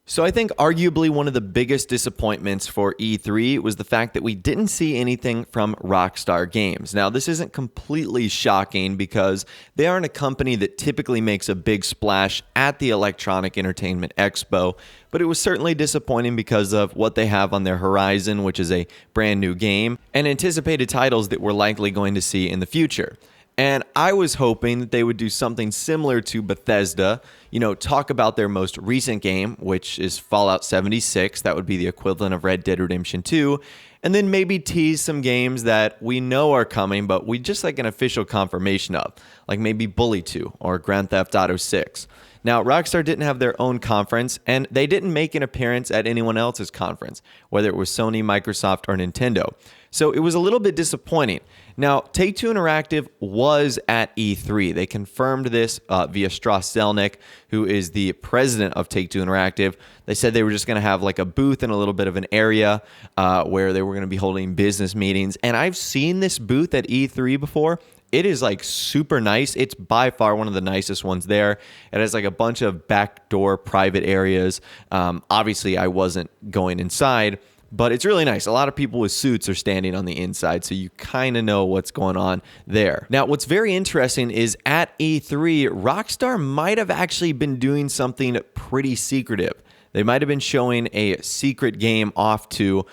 So I think arguably one of the biggest disappointments for E3 was the fact that we didn't see anything from Rockstar Games. Now, this isn't completely shocking because they aren't a company that typically makes a big splash at the Electronic Entertainment Expo, but it was certainly disappointing because of what they have on their horizon, which is a brand new game, and anticipated titles that we're likely going to see in the future. And I was hoping that they would do something similar to Bethesda, talk about their most recent game, which is Fallout 76. That would be the equivalent of Red Dead Redemption 2. And then maybe tease some games that we know are coming, but we just like an official confirmation of, like maybe Bully 2 or Grand Theft Auto 6. Now, Rockstar didn't have their own conference, and they didn't make an appearance at anyone else's conference, whether it was Sony, Microsoft, or Nintendo. So it was a little bit disappointing. Now, Take-Two Interactive was at E3. They confirmed this via Strauss Zelnick, who is the president of Take-Two Interactive. They said they were just going to have like a booth and a little bit of an area where they were going to be holding business meetings. And I've seen this booth at E3 before. It is like super nice. It's by far one of the nicest ones there. It has like a bunch of backdoor private areas. Obviously, I wasn't going inside, but it's really nice. A lot of people with suits are standing on the inside, so you kind of know what's going on there. Now, what's very interesting is at E3, Rockstar might have actually been doing something pretty secretive. They might have been showing a secret game off to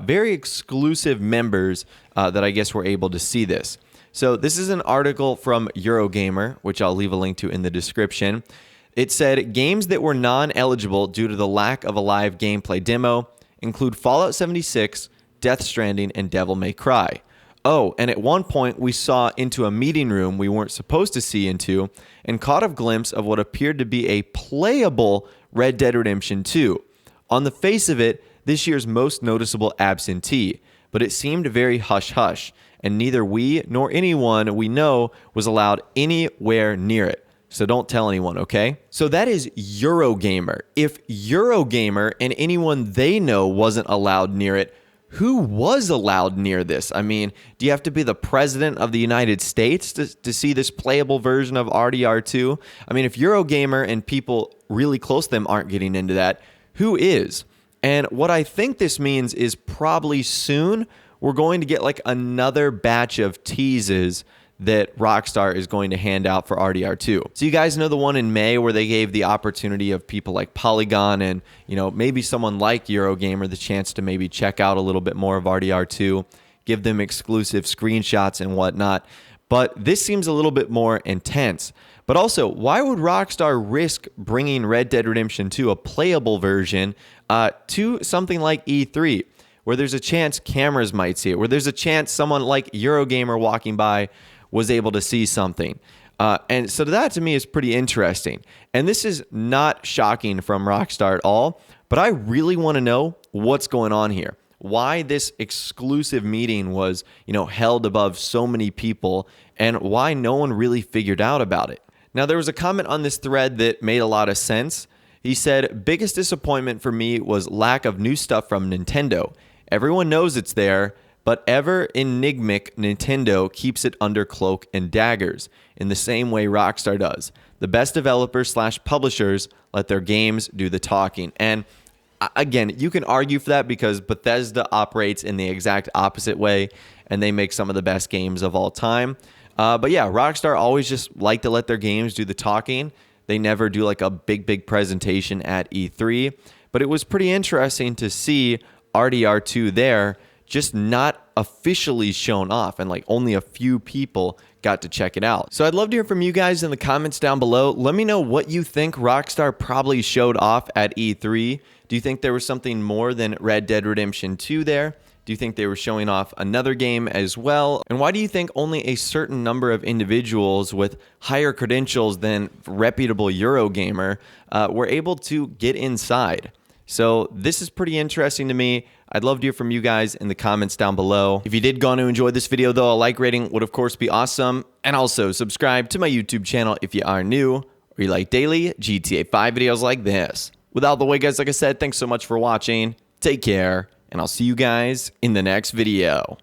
very exclusive members that I guess were able to see this. So this is an article from Eurogamer, which I'll leave a link to in the description. It said, games that were non-eligible due to the lack of a live gameplay demo include Fallout 76, Death Stranding, and Devil May Cry. Oh, and at one point we saw into a meeting room we weren't supposed to see into and caught a glimpse of what appeared to be a playable Red Dead Redemption 2. On the face of it, this year's most noticeable absentee, but it seemed very hush-hush, and neither we nor anyone we know was allowed anywhere near it. So don't tell anyone, okay? So that is Eurogamer. If Eurogamer and anyone they know wasn't allowed near it, who was allowed near this? I mean, do you have to be the president of the United States to see this playable version of RDR2? I mean, if Eurogamer and people really close to them aren't getting into that, who is? And what I think this means is probably soon we're going to get like another batch of teases that Rockstar is going to hand out for RDR2. So you guys know the one in May where they gave the opportunity of people like Polygon and, maybe someone like Eurogamer the chance to maybe check out a little bit more of RDR2, give them exclusive screenshots and whatnot. But this seems a little bit more intense. But also, why would Rockstar risk bringing Red Dead Redemption 2, a playable version, to something like E3, where there's a chance cameras might see it, where there's a chance someone like Eurogamer walking by was able to see something. And so that to me is pretty interesting. And this is not shocking from Rockstar at all, but I really want to know what's going on here. Why this exclusive meeting was, held above so many people and why no one really figured out about it. Now, there was a comment on this thread that made a lot of sense. He said, biggest disappointment for me was lack of new stuff from Nintendo. Everyone knows it's there, but ever enigmatic Nintendo keeps it under cloak and daggers, in the same way Rockstar does. The best developers/publishers let their games do the talking. And again, you can argue for that because Bethesda operates in the exact opposite way, and they make some of the best games of all time. But yeah, Rockstar always just like to let their games do the talking. They never do like a big presentation at E3. But it was pretty interesting to see RDR2 there, just not officially shown off, and like only a few people got to check it out. So I'd love to hear from you guys in the comments down below. Let me know what you think Rockstar probably showed off at E3. Do you think there was something more than Red Dead Redemption 2 there? Do you think they were showing off another game as well? And why do you think only a certain number of individuals with higher credentials than reputable Eurogamer were able to get inside? So this is pretty interesting to me. I'd love to hear from you guys in the comments down below. If you did go on to enjoy this video though, a like rating would of course be awesome. And also subscribe to my YouTube channel if you are new or you like daily GTA 5 videos like this. Without the way guys, like I said, thanks so much for watching. Take care, and I'll see you guys in the next video.